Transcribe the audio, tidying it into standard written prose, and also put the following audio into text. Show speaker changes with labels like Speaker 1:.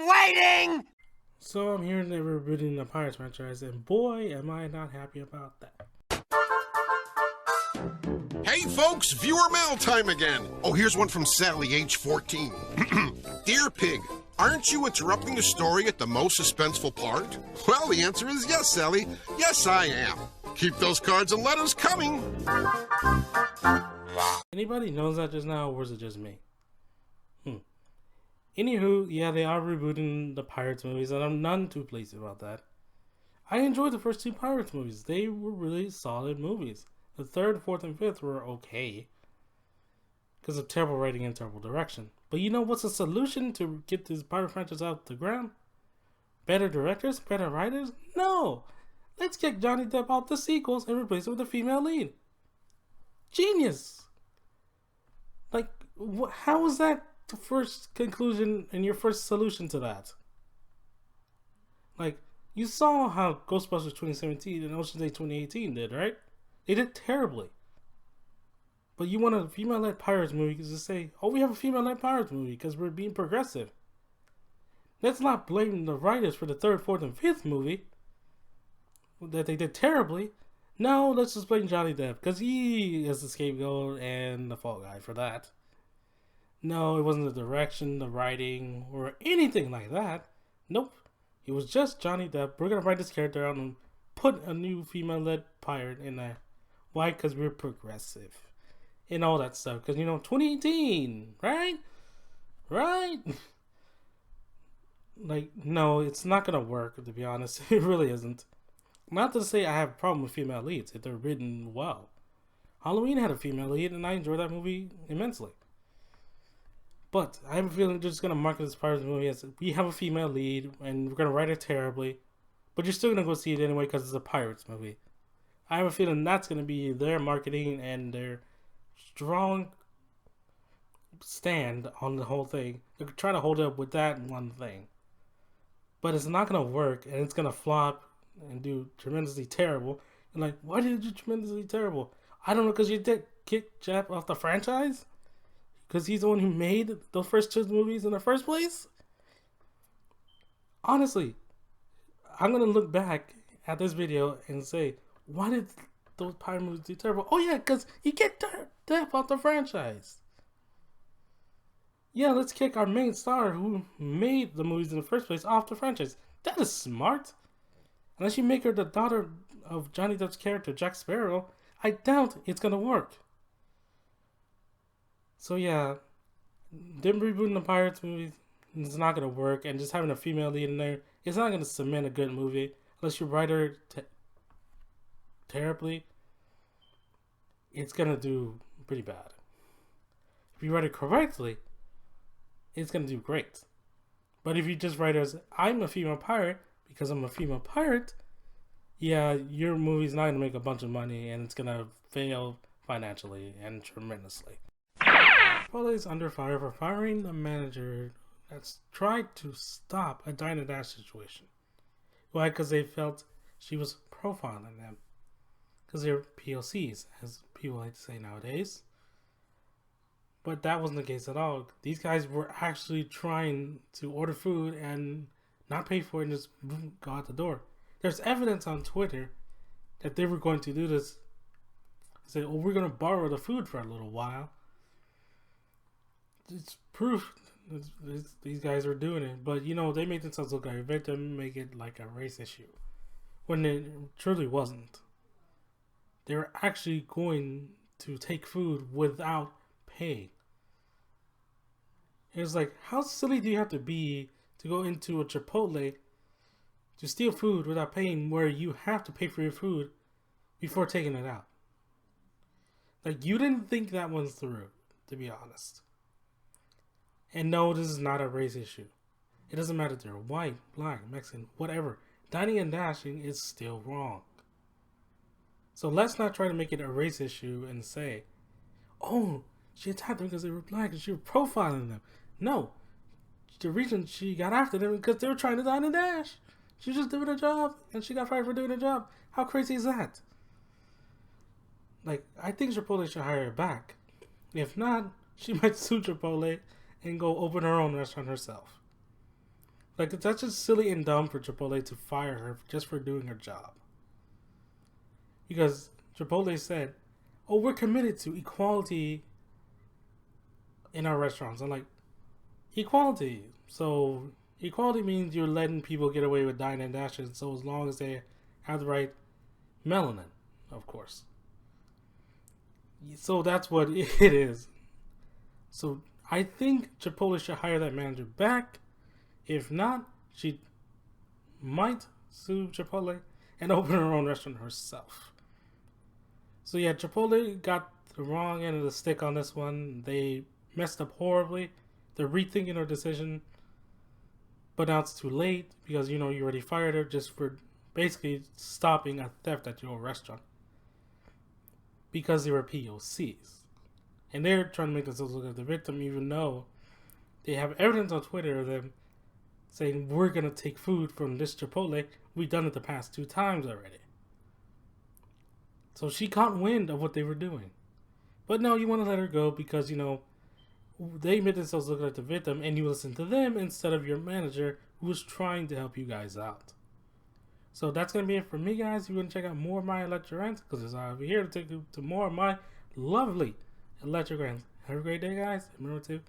Speaker 1: I'm waiting!
Speaker 2: So I'm hearing they're rebooting the Pirates franchise, and boy, am I not happy about that.
Speaker 3: Hey folks, viewer mail time again. Oh, here's one from Sally, age 14. Dear Pig, aren't you interrupting the story at the most suspenseful part? Well, the answer is yes, Sally. Yes, I am. Keep those cards and letters coming.
Speaker 2: Anybody knows that just now, or is it just me? Anywho, yeah, they are rebooting the Pirates movies, and I'm none too pleased about that. I enjoyed the first two Pirates movies. They were really solid movies. The third, fourth, and fifth were okay because of terrible writing and terrible direction. But you know what's the solution to get this pirate franchise out the ground? Better directors? Better writers? No! Let's kick Johnny Depp out the sequels and replace it with a female lead. Genius! Like, how is that the first conclusion and your first solution to that? Like, you saw how Ghostbusters 2017 and Ocean's 8 2018 did, right? They did terribly. But you want a female-led Pirates movie to say, oh, we have a female-led Pirates movie because we're being progressive. Let's not blame the writers for the third, fourth, and fifth movie that they did terribly. No, let's just blame Johnny Depp because he is the scapegoat and the fall guy for that. No, it wasn't the direction, the writing, or anything like that. Nope. It was just Johnny Depp. We're going to write this character out and put a new female-led pirate in there. Why? Because we're progressive. And all that stuff. Because, 2018, right? Right? Like, no, it's not going to work, to be honest. It really isn't. Not to say I have a problem with female leads if they're written well. Halloween had a female lead, and I enjoyed that movie immensely. But I have a feeling they're just going to market this Pirates movie as we have a female lead, and we're going to write it terribly. But you're still going to go see it anyway because it's a Pirates movie. I have a feeling that's going to be their marketing and their strong stand on the whole thing. They're trying to hold up with that one thing. But it's not going to work, and it's going to flop and do tremendously terrible. And like, why did it do tremendously terrible? I don't know, because you did kick Jeff off the franchise? Because he's the one who made the first two movies in the first place? Honestly, I'm going to look back at this video and say, why did those pirate movies do terrible? Oh yeah, because he kicked Depp off the franchise. Yeah, let's kick our main star who made the movies in the first place off the franchise. That is smart. Unless you make her the daughter of Johnny Depp's character, Jack Sparrow, I doubt it's going to work. So yeah, them rebooting the Pirates movies is not going to work, and just having a female lead in there, it's not going to cement a good movie unless you write her terribly. It's going to do pretty bad. If you write it correctly, it's going to do great. But if you just write it as, I'm a female pirate because I'm a female pirate, yeah, your movie's not going to make a bunch of money, and it's going to fail financially and tremendously. Chipotle is under fire for firing the manager that's tried to stop a Dine & Dash situation. Why? Because they felt she was profiling them. Because they're POCs, as people like to say nowadays. But that wasn't the case at all. These guys were actually trying to order food and not pay for it and just go out the door. There's evidence on Twitter that they were going to do this. Say, oh, we're going to borrow the food for a little while. It's proof these guys are doing it. But, they made themselves look like a victim, make it like a race issue. When it truly wasn't. They were actually going to take food without pay. It's like, how silly do you have to be to go into a Chipotle to steal food without paying, where you have to pay for your food before taking it out? Like, you didn't think that one through, to be honest. And no, this is not a race issue. It doesn't matter if they're white, black, Mexican, whatever. Dining and dashing is still wrong. So let's not try to make it a race issue and say, oh, she attacked them because they were black and she was profiling them. No. The reason she got after them is because they were trying to dine and dash. She was just doing her job and she got fired for doing her job. How crazy is that? Like, I think Chipotle should hire her back. If not, she might sue Chipotle and go open her own restaurant herself. Like, that's just silly and dumb for Chipotle to fire her just for doing her job. Because Chipotle said, "Oh, we're committed to equality in our restaurants." I'm like, equality. So equality means you're letting people get away with dine and dashes. So as long as they have the right melanin, of course. So that's what it is. So I think Chipotle should hire that manager back. If not, she might sue Chipotle and open her own restaurant herself. So yeah, Chipotle got the wrong end of the stick on this one. They messed up horribly. They're rethinking their decision, but now it's too late because you already fired her just for basically stopping a theft at your restaurant because they were POCs, and they're trying to make themselves look like the victim, even though they have evidence on Twitter of them saying we're gonna take food from this Chipotle. We've done it the past 2 times already. So she caught wind of what they were doing. But no, you want to let her go because, they made themselves look like the victim and you listen to them instead of your manager who was trying to help you guys out. So that's going to be it for me, guys. If you want to check out more of my electric rants, because I'll be here to take you to more of my lovely electric rants. Have a great day, guys. Remember to